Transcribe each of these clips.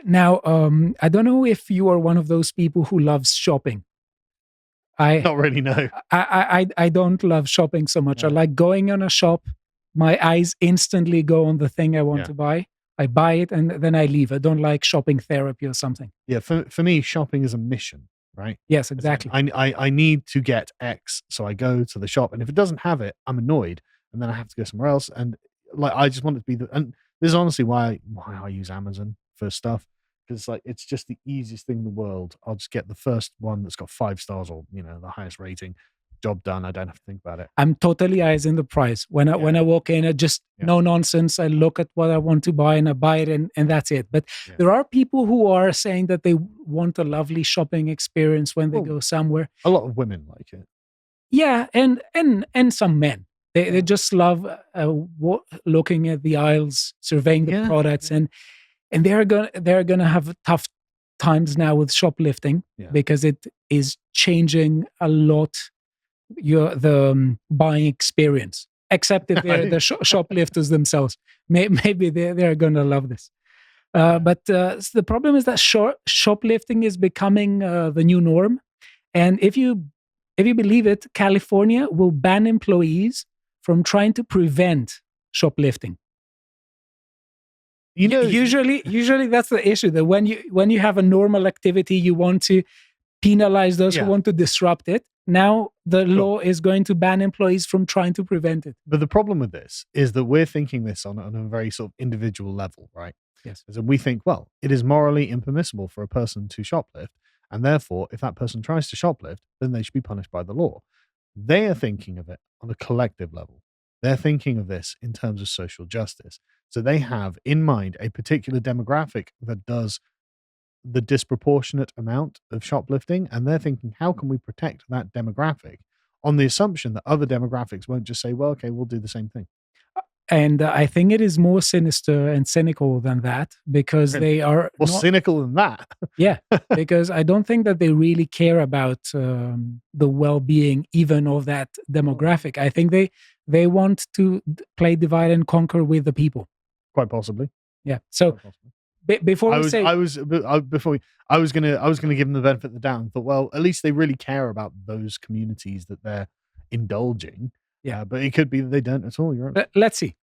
Now, I don't know if you are one of those people who loves shopping. I Not really, no. I don't love shopping so much. I Yeah. like going on a shop. My eyes instantly go on the thing I want Yeah. to buy. I buy it and then I leave. I don't like shopping therapy or something. Yeah. For me, shopping is a mission, right? Yes, It's like exactly. I need to get X, so I go to the shop, and if it doesn't have it, I'm annoyed, and then I have to go somewhere else. And like I just want it to be and this is honestly why I use Amazon for stuff, because like it's just the easiest thing in the world. I'll just get the first one that's got 5 stars, or the highest rating. Job done. I don't have to think about it. I'm totally eyes in the price. When I walk in, I just Yeah. no nonsense. I look at what I want to buy and I buy it and that's it. But Yeah. there are people who are saying that they want a lovely shopping experience when they Well, go somewhere. a lot of women like it. Yeah, and some men. They just love looking at the aisles, surveying the Yeah. products, and they're gonna have tough times now with shoplifting Yeah. because it is changing a lot the buying experience. Except if they're the shoplifters themselves, maybe they're gonna love this. But the problem is that shoplifting is becoming the new norm, and if you believe it, California will ban employees from trying to prevent shoplifting. Usually that's the issue. That when you have a normal activity, you want to penalize those who want to disrupt it. Now the law is going to ban employees from trying to prevent it. But the problem with this is that we're thinking this on a very sort of individual level, right? Yes. So we think, well, it is morally impermissible for a person to shoplift, and therefore, if that person tries to shoplift, then they should be punished by the law. They are thinking of it on a collective level. They're thinking of this in terms of social justice. So they have in mind a particular demographic that does the disproportionate amount of shoplifting, and they're thinking, how can we protect that demographic, on the assumption that other demographics won't just say, well, okay, we'll do the same thing. And I think it is more sinister and cynical than that, because they are more cynical than that. Yeah, because I don't think that they really care about the well-being even of that demographic. I think they want to play divide and conquer with the people. Quite possibly. Yeah. So before I we was say, I was gonna give them the benefit of the doubt and thought, well, at least they really care about those communities that they're indulging. Yeah, but it could be that they don't at all. You're right. Let's see.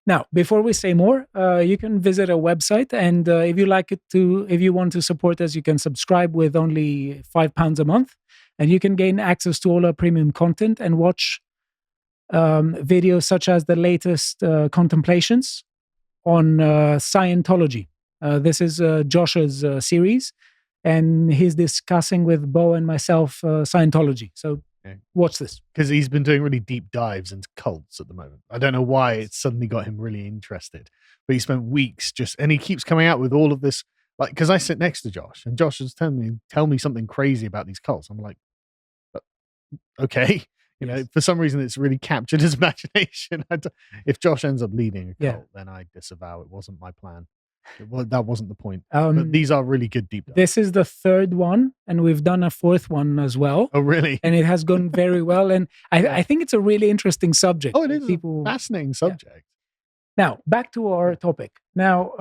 Now, before we say more, you can visit our website, and if you want to support us, you can subscribe with only £5 a month, and you can gain access to all our premium content and watch videos such as the latest Contemplations on Scientology. This is Josh's series, and he's discussing with Bo and myself Scientology. So watch this. Because he's been doing really deep dives into cults at the moment. I don't know why it's suddenly got him really interested, but he spent weeks and he keeps coming out with all of this. Like, because I sit next to Josh, and Josh is tell me something crazy about these cults. I'm like, okay. For some reason, it's really captured his imagination. If Josh ends up leading a cult, then I disavow. It wasn't my plan. That wasn't the point. But these are really good deep dives. This is the third one, and we've done a fourth one as well. Oh, really? And it has gone very well. And I think it's a really interesting subject. Oh, it is a fascinating subject. Yeah. Now, back to our topic. Now,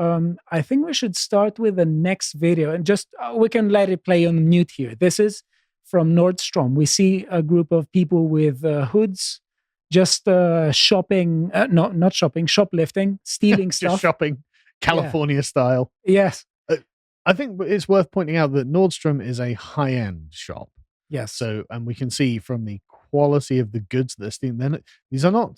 I think we should start with the next video, and just we can let it play on mute here. This is from Nordstrom. We see a group of people with hoods just shopping, not shopping, shoplifting, stealing just stuff. Shopping. California style. Yes. I think it's worth pointing out that Nordstrom is a high-end shop. Yes. So, and we can see from the quality of the goods that they're stealing, these are not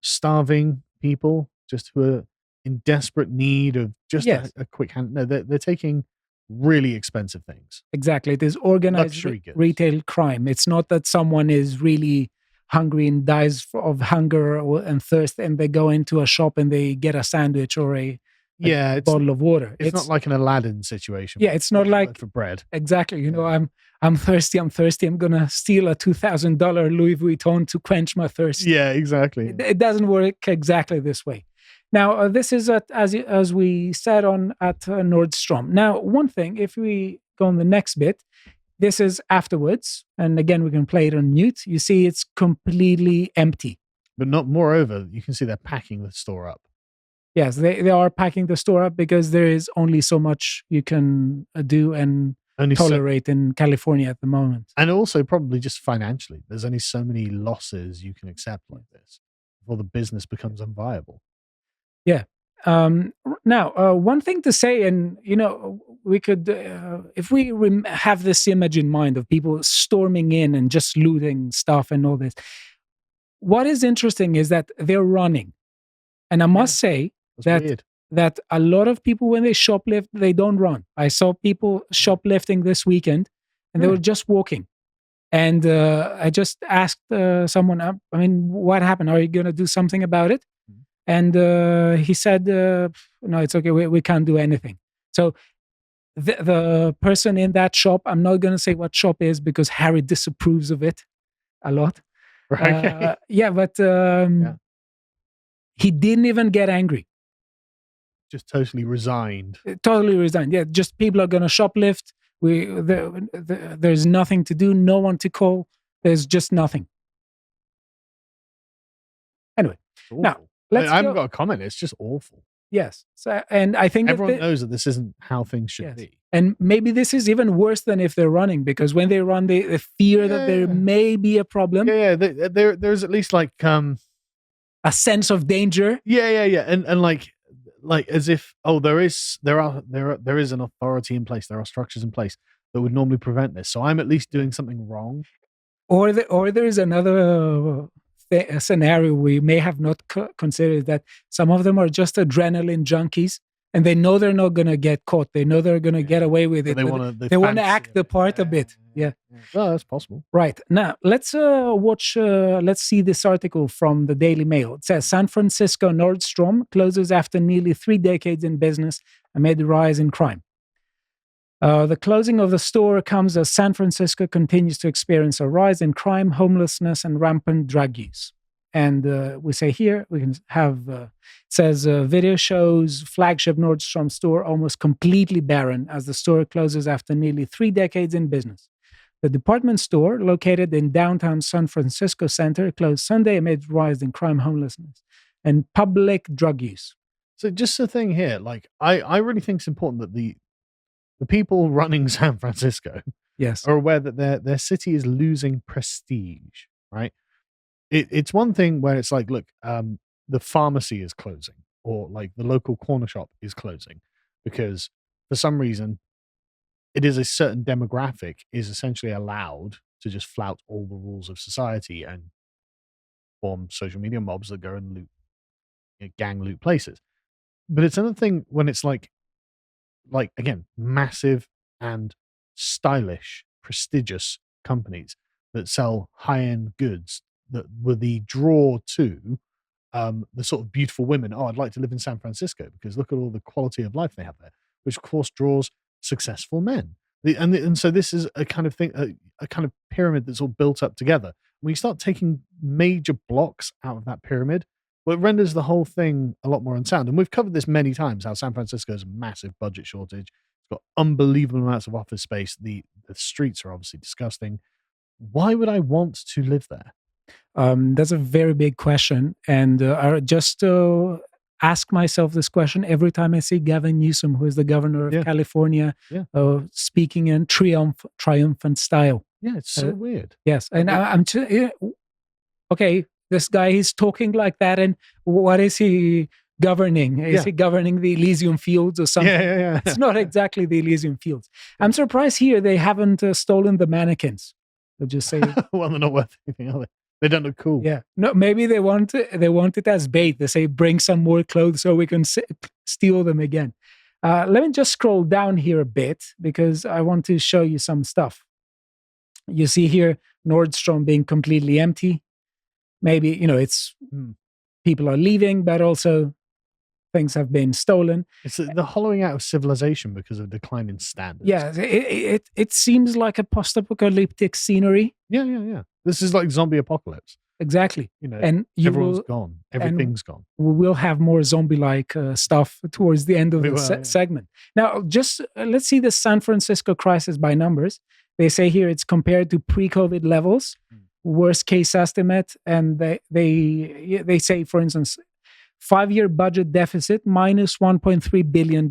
starving people just who are in desperate need of just a quick hand. No, they're taking really expensive things. Exactly. It is organized retail crime. It's not that someone is really hungry and dies of hunger and thirst, and they go into a shop and they get a sandwich or a bottle of water. It's not like an Aladdin situation. Yeah, it's not like for bread. Exactly. I'm thirsty. I'm gonna steal a $2,000 Louis Vuitton to quench my thirst. Yeah, exactly. It doesn't work exactly this way. Now, this is as we said at Nordstrom. Now, one thing, if we go on the next bit, this is afterwards, and again, we can play it on mute. You see it's completely empty. But moreover, you can see they're packing the store up. Yes, they are packing the store up because there is only so much you can do and Only tolerate in California at the moment. and also probably just financially. There's only so many losses you can accept like this before the business becomes unviable. Yeah. Now, one thing to say, and we could, if we have this image in mind of people storming in and just looting stuff and all this. What is interesting is that they're running, and I must say That's that weird. that a lot of people when they shoplift, they don't run. I saw people shoplifting this weekend, and they were Really? just walking. And I just asked someone, I mean, what happened? Are you going to do something about it? Mhm. And he said, no, it's okay. We can't do anything. So the person in that shop, I'm not going to say what shop is because Harry disapproves of it a lot. Okay. Yeah, but Yeah. he didn't even get angry. Just totally resigned. Totally resigned. Yeah, just people are going to shoplift. There's nothing to do, no one to call. There's just nothing. Anyway, now Awful. let's I haven't go. got a comment. It's just awful. Yes, so, and I think Everyone knows that this isn't how things should yes. be. And maybe this is even worse than if they're running, because when they run, they fear that there may be a problem, There's at least like a sense of danger. and like as if there is an authority in place. There are structures in place that would normally prevent this. So I'm at least doing something wrong. Or there's another scenario we may have not considered, that some of them are just adrenaline junkies, and they know they're not going to get caught. They know they're going to get away with it. They want to act the part a bit. Yeah. Well, that's possible. Right. Now, let's let's see this article from the Daily Mail. It says San Francisco Nordstrom closes after nearly 3 decades in business amid the rise in crime. The closing of the store comes as San Francisco continues to experience a rise in crime, homelessness, and rampant drug use. And we say here, we can have, it says, video shows flagship Nordstrom store almost completely barren as the store closes after nearly 3 decades in business. The department store, located in downtown San Francisco center, closed Sunday amid rise in crime, homelessness, and public drug use. So just the thing here, like I really think it's important that the people running San Francisco Yes. are aware that their city is losing prestige, right? It's one thing where it's like, look, the pharmacy is closing, or like the local corner shop is closing because for some reason it is a certain demographic is essentially allowed to just flout all the rules of society and form social media mobs that go and loot, gang loot places. But it's another thing when it's like again, massive and stylish, prestigious companies that sell high-end goods that were the draw to the sort of beautiful women. Oh, I'd like to live in San Francisco because look at all the quality of life they have there, which of course draws successful men. And so this is a kind of thing, a kind of pyramid that's all built up together. When you start taking major blocks out of that pyramid, well, it renders the whole thing a lot more unsound. And we've covered this many times, how San Francisco has a massive budget shortage. It's got unbelievable amounts of office space. The streets are obviously disgusting. Why would I want to live there? That's a very big question. And I just ask myself this question every time I see Gavin Newsom, who is the governor of California, speaking in triumphant style. Yeah, it's so weird. Yes. And okay, this guy, he's talking like that. And what is he governing? Is he governing the Elysium Fields or something? Yeah. It's not exactly the Elysium Fields. I'm surprised here they haven't stolen the mannequins. They'll just say, well, they're not worth anything, are they? They don't look cool. Yeah. No, maybe they want it as bait. They say, bring some more clothes so we can steal them again. Let me just scroll down here a bit because I want to show you some stuff. You see here Nordstrom being completely empty. Maybe, it's people are leaving, but also things have been stolen. It's the hollowing out of civilization because of decline in standards. Yeah, it seems like a post-apocalyptic scenery. Yeah. This is like zombie apocalypse. Exactly. And everyone's gone. Everything's gone. We will have more zombie-like stuff towards the end of the segment. Now, just let's see the San Francisco crisis by numbers. They say here it's compared to pre-COVID levels, worst case estimate, and they say, for instance, 5-year budget deficit minus $1.3 billion.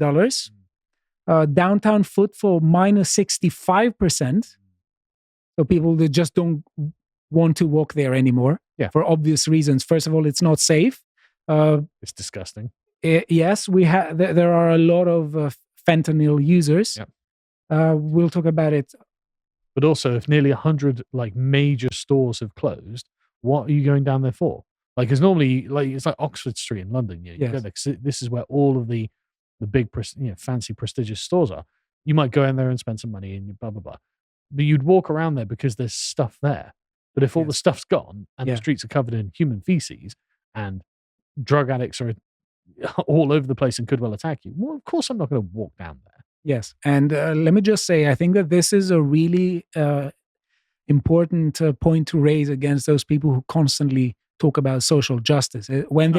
Downtown footfall minus 65%. So people that just don't want to walk there anymore for obvious reasons. First of all, it's not safe. It's disgusting. Yes, there are a lot of fentanyl users. We'll talk about it. But also, if nearly 100 like major stores have closed, what are you going down there for? Like, it's normally like it's like Oxford Street in London. You go there 'cause this is where all of the big, fancy, prestigious stores are. You might go in there and spend some money and blah blah blah. But you'd walk around there because there's stuff there. But if all the stuff's gone and the streets are covered in human feces and drug addicts are all over the place and could well attack you, well, of course I'm not going to walk down there. Yes, and let me just say, I think that this is a really important point to raise against those people who constantly talk about social justice. When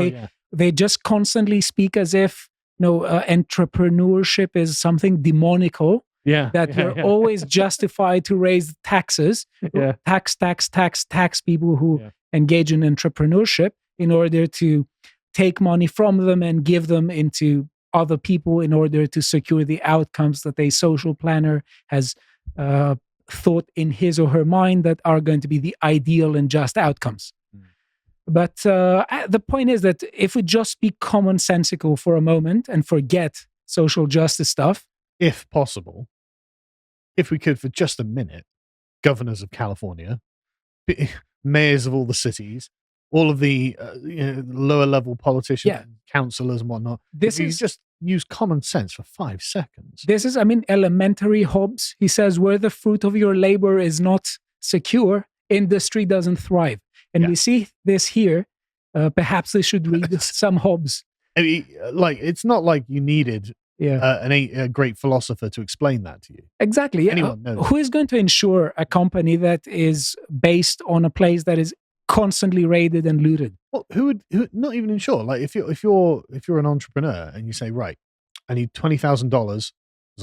they just constantly speak as if entrepreneurship is something demonical. That you're always justified to raise taxes, tax people who engage in entrepreneurship in order to take money from them and give them into other people in order to secure the outcomes that a social planner has thought in his or her mind that are going to be the ideal and just outcomes. But the point is that if we just be commonsensical for a moment and forget social justice stuff, if possible, if we could for just a minute, governors of California, mayors of all the cities, all of the lower level politicians, councillors and whatnot, just use common sense for 5 seconds. This is, elementary Hobbes. He says, where the fruit of your labor is not secure, industry doesn't thrive. And we see this here. Perhaps they should read some Hobbes. It's not like you needed a great philosopher to explain that to you. Exactly. Anyone knows. Who is going to insure a company that is based on a place that is constantly raided and looted? Well, who not even insure? Like if you're an entrepreneur and you say, right, I need $20,000 as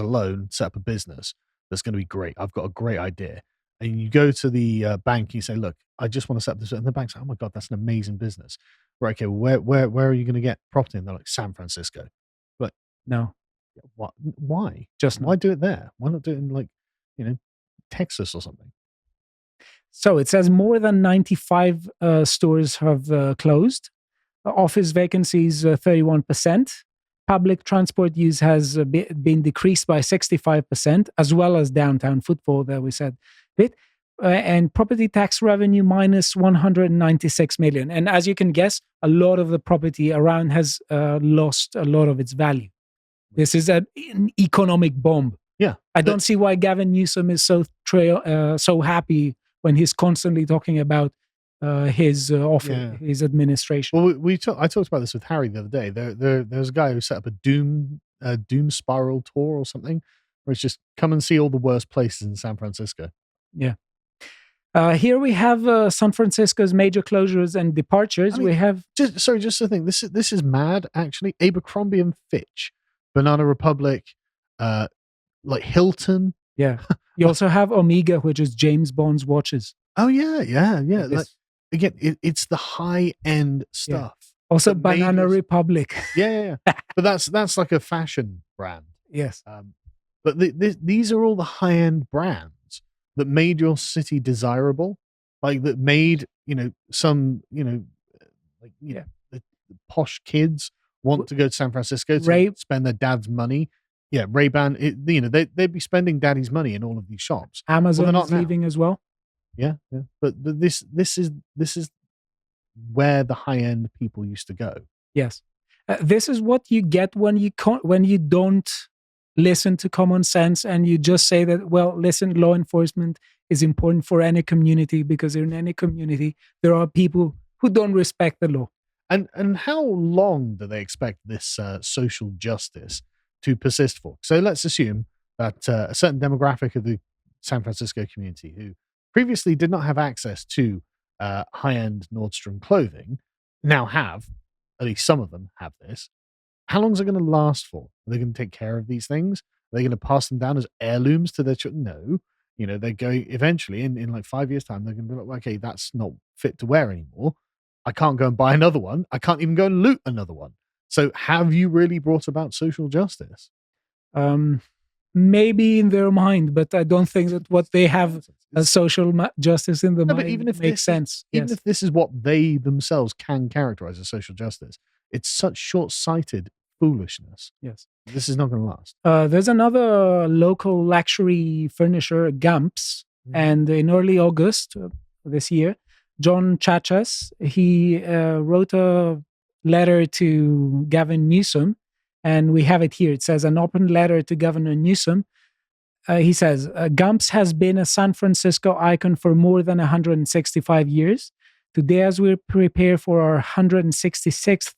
a loan, set up a business that's going to be great. I've got a great idea. And you go to the bank and you say, look, I just want to set up this. And the bank's like, oh my God, that's an amazing business. Right, okay, well, where are you going to get property? And they're like, San Francisco. But no. What? Why? Why do it there? Why not do it in Texas or something? So it says more than 95 stores have closed. Office vacancies 31%. Public transport use has been decreased by 65%, as well as downtown footfall that we said. And property tax revenue minus 196 million. And as you can guess, a lot of the property around has lost a lot of its value. This is an economic bomb. Yeah. I don't see why Gavin Newsom is so happy when he's constantly talking about his office, his administration. Well, I talked about this with Harry the other day. There's a guy who set up a doom spiral tour or something, where it's just come and see all the worst places in San Francisco. Yeah. Here we have San Francisco's major closures and departures. We have just to think, this is mad. Actually, Abercrombie and Fitch, Banana Republic, like Hilton. Yeah. You also have Omega, which is James Bond's watches. Oh yeah. Like, again, it's the high end stuff. Yeah. Also, Banana Republic. Yeah. But that's like a fashion brand. Yes. But these are all the high end brands that made your city desirable, like that made some the posh kids want to go to San Francisco to spend their dad's money. Yeah, Ray-Ban. They'd be spending daddy's money in all of these shops. Amazon is leaving as well. Yeah. But this is where the high end people used to go. Yes, this is what you get when you don't listen to common sense and you just say that, well, listen, law enforcement is important for any community because in any community there are people who don't respect the law. And how long do they expect this social justice to persist for? So let's assume that a certain demographic of the San Francisco community who previously did not have access to high-end Nordstrom clothing now have, at least some of them have this. How long is it going to last for? Are they going to take care of these things? Are they going to pass them down as heirlooms to their children? No. They're going eventually in like 5 years' time, they're going to be like, okay, that's not fit to wear anymore. I can't go and buy another one. I can't even go and loot another one. So have you really brought about social justice? Maybe in their mind, but I don't think that what they have as social justice in the No, but mind even if makes sense. even Yes. if this is what they themselves can characterize as social justice, it's such short-sighted foolishness. Yes. This is not going to last. There's another local luxury furnisher, Gumps, and in early August this year, John Chachas, he wrote a letter to Gavin Newsom, and we have it here. It says, an open letter to Governor Newsom. He says, Gumps has been a San Francisco icon for more than 165 years. Today, as we prepare for our 166th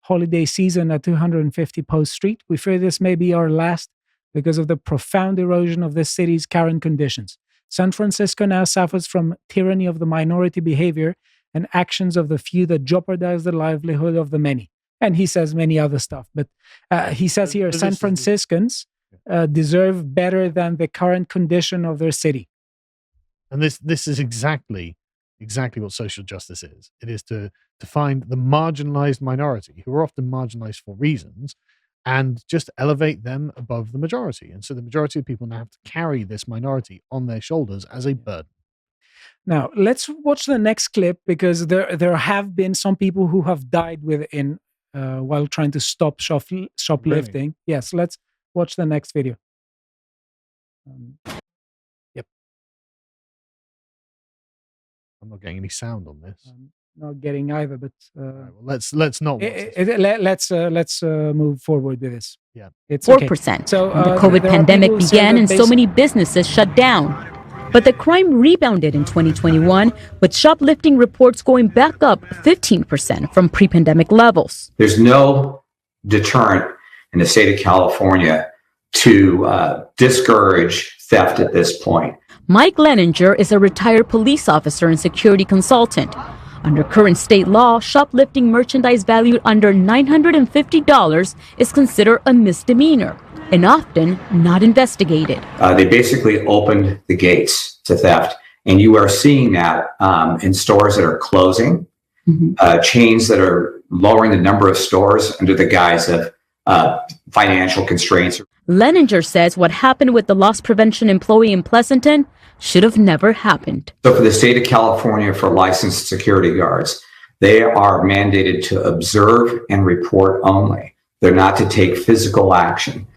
holiday season at 250 Post Street, we fear this may be our last because of the profound erosion of this city's current conditions. San Francisco now suffers from tyranny of the minority behavior and actions of the few that jeopardize the livelihood of the many. And he says many other stuff. But he says here, San Franciscans deserve better than the current condition of their city. And this is exactly what social justice is. It is to find the marginalized minority, who are often marginalized for reasons, and just elevate them above the majority. And so the majority of people now have to carry this minority on their shoulders as a burden. Now, let's watch the next clip, because there have been some people who have died within while trying to stop shoplifting. Really? Yes, let's watch the next video. Yep. I'm not getting any sound on this. Not getting either, but well, let's not watch let's move forward with this. Yeah, it's 4%. Okay. So the COVID pandemic began and so many businesses shut down. But the crime rebounded in 2021, with shoplifting reports going back up 15% from pre-pandemic levels. There's no deterrent in the state of California to discourage theft at this point. Mike Leninger is a retired police officer and security consultant. Under current state law, shoplifting merchandise valued under $950 is considered a misdemeanor and often not investigated. They basically opened the gates to theft, and you are seeing that in stores that are closing, chains that are lowering the number of stores under the guise of financial constraints. Leninger says what happened with the loss prevention employee in Pleasanton should have never happened. So for the state of California, for licensed security guards, they are mandated to observe and report only. They're not to take physical action.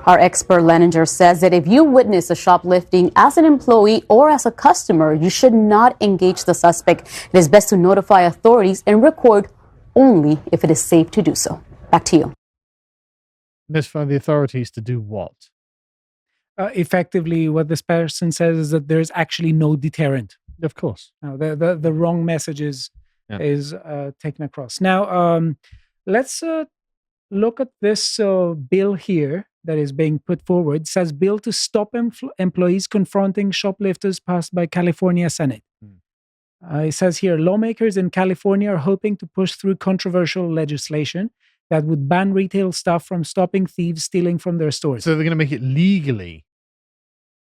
Our expert Leninger says that if you witness a shoplifting as an employee or as a customer, you should not engage the suspect. It is best to notify authorities and record only if it is safe to do so. Back to you. Notify the authorities to do what? Effectively, what this person says is that there's actually no deterrent. Of course. Now, the wrong message is taken across. Now, let's look at this bill here that is being put forward. It says, bill to stop employees confronting shoplifters, passed by California Senate. It says here, lawmakers in California are hoping to push through controversial legislation that would ban retail staff from stopping thieves stealing from their stores. So they're going to make it legally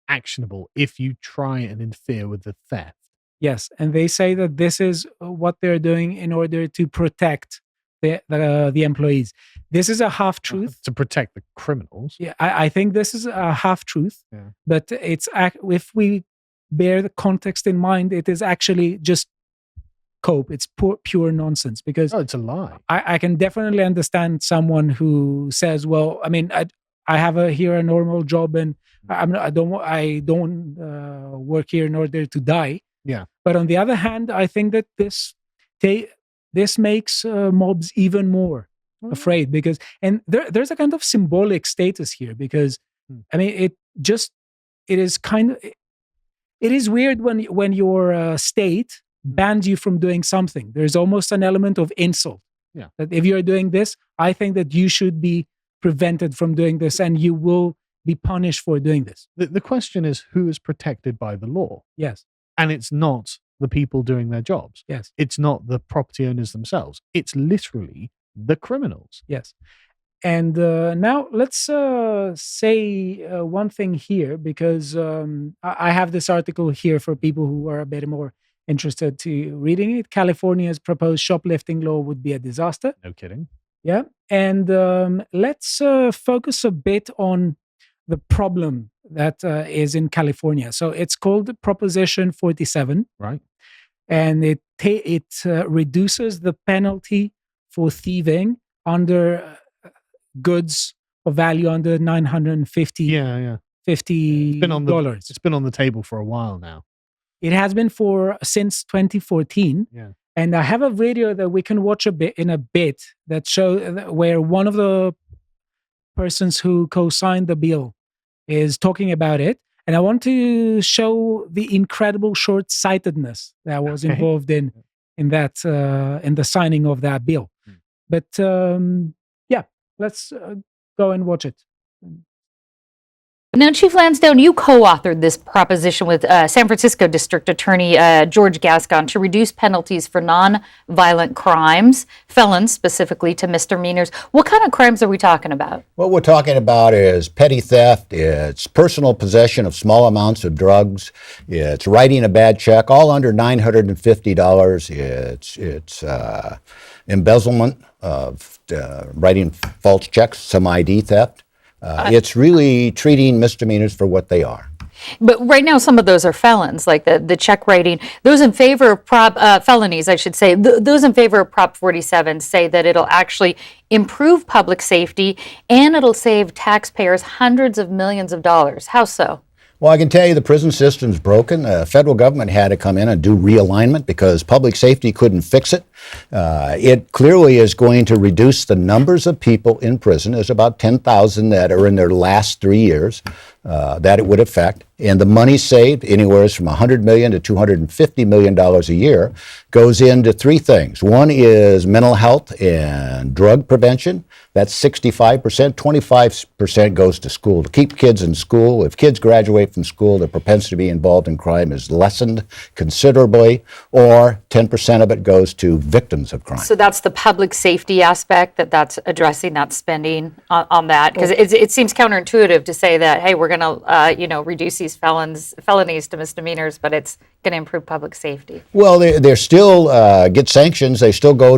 actionable if you try and interfere with the theft. Yes, and they say that this is what they're doing in order to protect the employees. This is a half truth to protect the criminals. Yeah, I think this is a half truth, but it's if we bear the context in mind, it is actually just cope. It's pure nonsense, because it's a lie. I can definitely understand someone who says, "Well, I mean, I have a normal job, and I don't work here in order to die." Yeah. But on the other hand, I think that this makes mobs even more afraid, because there's a kind of symbolic status here, because I mean it is weird when your state bans you from doing something. There's almost an element of insult. Yeah. That if you're doing this, I think that you should be prevented from doing this, and you will be punished for doing this. The question is, who is protected by the law? Yes. And it's not the people doing their jobs. Yes. It's not the property owners themselves. It's literally the criminals. Yes. And now let's say one thing here, because I have this article here for people who are a bit more interested to reading it. California's proposed shoplifting law would be a disaster. No kidding. Yeah. And let's focus a bit on the problem that is in California. So it's called Proposition 47. Right. And it reduces the penalty for thieving under goods of value under $950. Yeah. $50. It's been on the table for a while now. It has been since 2014. Yeah. And I have a video that we can watch in a bit that show where one of the persons who co-signed the bill is talking about it. And I want to show the incredible short-sightedness that was involved in that in the signing of that bill. But yeah, let's go and watch it. Now, Chief Lansdowne, you co-authored this proposition with San Francisco District Attorney George Gascon to reduce penalties for non-violent crimes, felons specifically, to misdemeanors. What kind of crimes are we talking about? What we're talking about is petty theft, it's personal possession of small amounts of drugs, it's writing a bad check, all under $950. It's embezzlement of writing false checks, some ID theft. It's really treating misdemeanors for what they are. But right now, some of those are felons, like the check writing. Those in favor of felonies, I should say, those in favor of Prop 47 say that it'll actually improve public safety and it'll save taxpayers hundreds of millions of dollars. How so? Well, I can tell you the prison system's broken. The federal government had to come in and do realignment because public safety couldn't fix it. It clearly is going to reduce the numbers of people in prison. There's about 10,000 that are in their last 3 years that it would affect. And the money saved, anywhere from $100 million to $250 million a year, goes into three things. One is mental health and drug prevention. That's 65%. 25% goes to school, to keep kids in school. If kids graduate from school, the propensity to be involved in crime is lessened considerably, or 10% of it goes to victims of crime. So that's the public safety aspect that's addressing that spending on that, because it seems counterintuitive to say that, hey, we're going to reduce these felonies to misdemeanors, but it's going to improve public safety. Well, they still get sanctions. They still go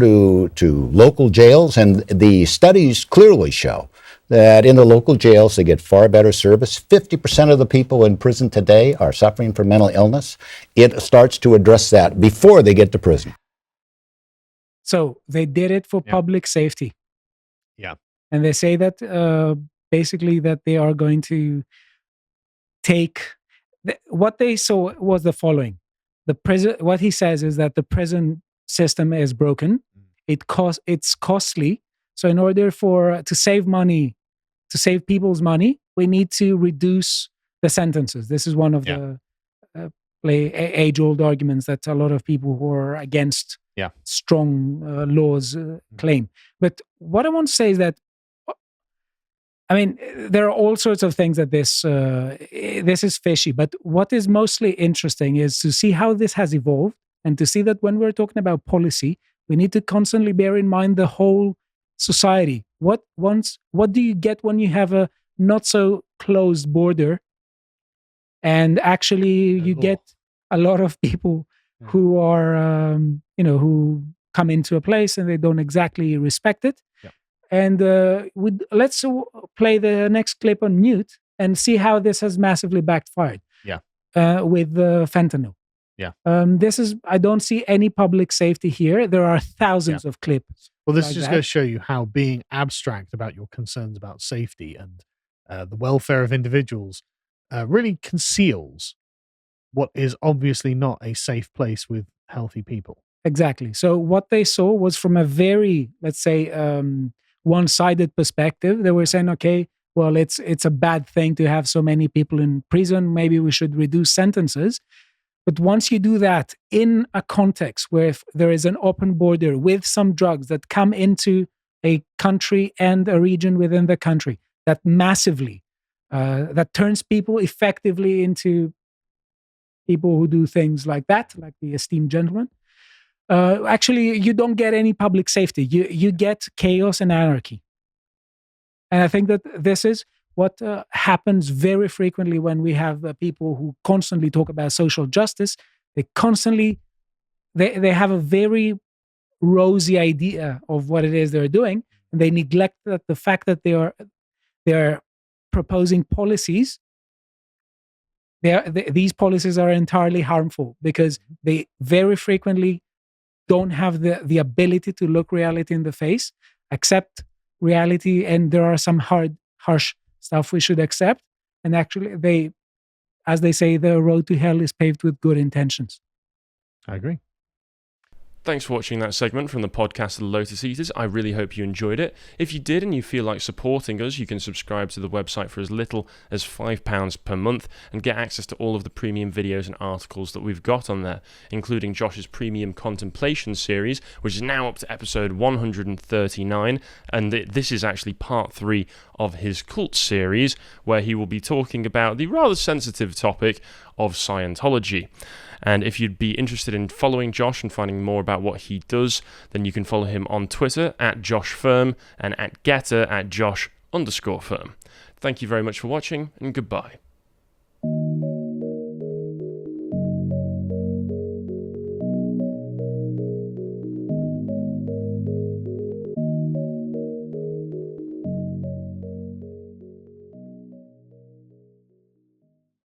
to local jails, and the studies clearly show that in the local jails they get far better service. 50% of the people in prison today are suffering from mental illness. It starts to address that before they get to prison. So they did it for public safety. Yeah. And they say that basically that they are going to take what they saw was the following. What he says is that the prison system is broken. It's costly. So in order to save money, to save people's money, we need to reduce the sentences. This is one of the age-old arguments that a lot of people who are against strong laws claim. But what I want to say is that, I mean, there are all sorts of things that this is fishy. But what is mostly interesting is to see how this has evolved and to see that when we're talking about policy, we need to constantly bear in mind the whole society. What do you get when you have a not so closed border, and actually you get a lot of people who are who come into a place and they don't exactly respect it. And let's play the next clip on mute and see how this has massively backfired. With fentanyl. I don't see any public safety here. There are thousands of clips. Well, this is just going to show you how being abstract about your concerns about safety and the welfare of individuals really conceals what is obviously not a safe place with healthy people. Exactly. So what they saw was from a very, let's say, one-sided perspective. They were saying, okay, well, it's a bad thing to have so many people in prison. Maybe we should reduce sentences. But once you do that in a context where if there is an open border with some drugs that come into a country and a region within the country, that massively, that turns people effectively into people who do things like that, like the esteemed gentleman, actually, you don't get any public safety. You get chaos and anarchy. And I think that this is what happens very frequently when we have people who constantly talk about social justice. They constantly they have a very rosy idea of what it is they're doing, and they neglect that the fact that they're proposing policies. These policies are entirely harmful because they very frequently don't have the ability to look reality in the face, accept reality, and there are some harsh stuff we should accept. And actually, as they say, the road to hell is paved with good intentions. I agree. Thanks for watching that segment from the podcast The Lotus Eaters. I really hope you enjoyed it. If you did and you feel like supporting us, you can subscribe to the website for as little as £5 per month and get access to all of the premium videos and articles that we've got on there, including Josh's premium Contemplations series, which is now up to episode 139, and this is actually part 3 of his cult series, where he will be talking about the rather sensitive topic of Scientology. And if you'd be interested in following Josh and finding more about what he does, then you can follow him on Twitter at JoshFirm and at Getter at Josh_Firm. Thank you very much for watching, and goodbye.